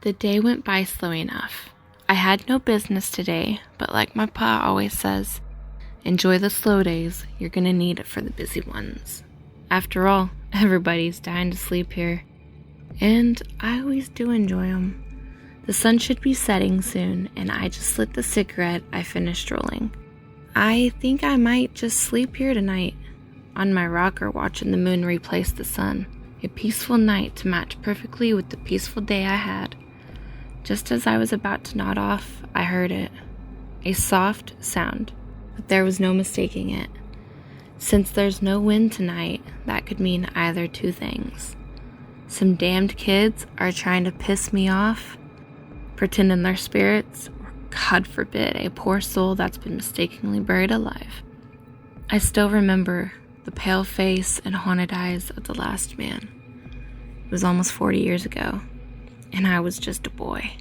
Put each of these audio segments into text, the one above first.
The day went by slow enough. I had no business today, but like my pa always says, enjoy the slow days, you're gonna need it for the busy ones. After all, everybody's dying to sleep here, and I always do enjoy them. The sun should be setting soon, and I just lit the cigarette I finished rolling. I think I might just sleep here tonight, on my rocker watching the moon replace the sun. A peaceful night to match perfectly with the peaceful day I had. Just as I was about to nod off, I heard it. A soft sound, but there was no mistaking it. Since there's no wind tonight, that could mean either two things. Some damned kids are trying to piss me off, pretending they're spirits, or God forbid, a poor soul that's been mistakenly buried alive. I still remember the pale face and haunted eyes of the last man. It was almost 40 years ago, and I was just a boy.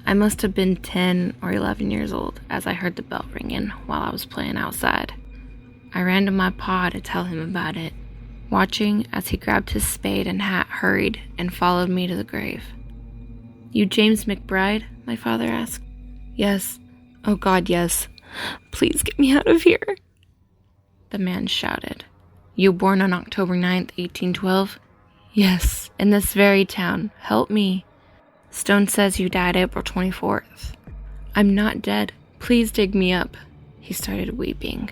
I must have been 10 or 11 years old as I heard the bell ringing while I was playing outside. I ran to my pa to tell him about it, watching as he grabbed his spade and hat, hurried, and followed me to the grave. "You James McBride?" my father asked. "Yes. Oh God, yes. Please get me out of here," the man shouted. "You born on October 9th, 1812? "Yes, in this very town. Help me. Stone says you died April 24th. "I'm not dead. Please dig me up." He started weeping.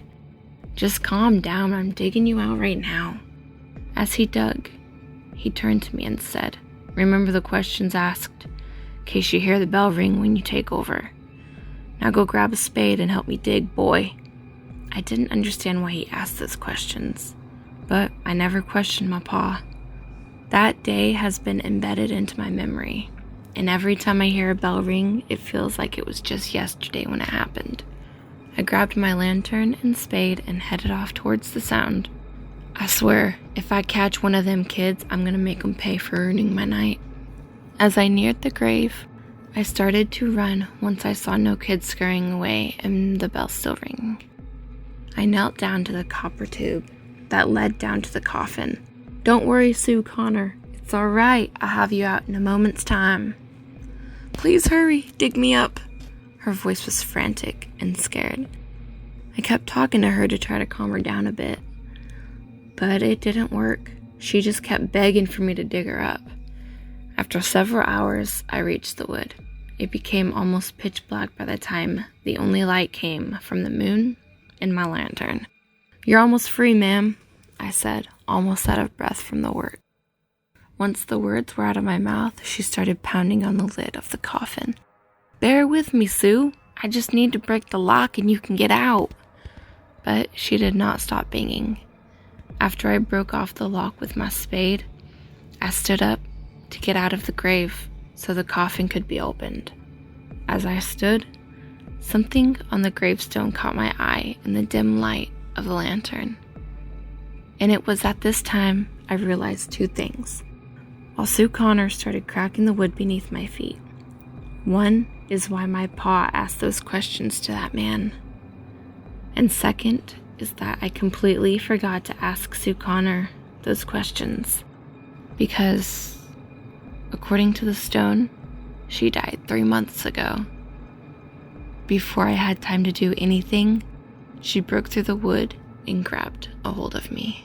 "Just calm down. I'm digging you out right now." As he dug, he turned to me and said, "Remember the questions asked, in case you hear the bell ring when you take over. Now go grab a spade and help me dig, boy." I didn't understand why he asked those questions, but I never questioned my pa. That day has been embedded into my memory, and every time I hear a bell ring, it feels like it was just yesterday when it happened. I grabbed my lantern and spade and headed off towards the sound. I swear, if I catch one of them kids, I'm gonna make them pay for ruining my night. As I neared the grave, I started to run once I saw no kids scurrying away and the bell still ringing. I knelt down to the copper tube that led down to the coffin. "Don't worry, Sue Connor. It's all right. I'll have you out in a moment's time." "Please hurry. Dig me up." Her voice was frantic and scared. I kept talking to her to try to calm her down a bit, but it didn't work. She just kept begging for me to dig her up. After several hours, I reached the wood. It became almost pitch black by the time the only light came from the moon and my lantern. "You're almost free, ma'am," I said, almost out of breath from the work. Once the words were out of my mouth, she started pounding on the lid of the coffin. "Bear with me, Sue. I just need to break the lock and you can get out." But she did not stop banging. After I broke off the lock with my spade, I stood up to get out of the grave so the coffin could be opened. As I stood, something on the gravestone caught my eye in the dim light of the lantern. And it was at this time I realized two things, while Sue Connor started cracking the wood beneath my feet. One is why my pa asked those questions to that man. And second is that I completely forgot to ask Sue Connor those questions. Because, according to the stone, she died 3 months ago. Before I had time to do anything, she broke through the wood and grabbed a hold of me.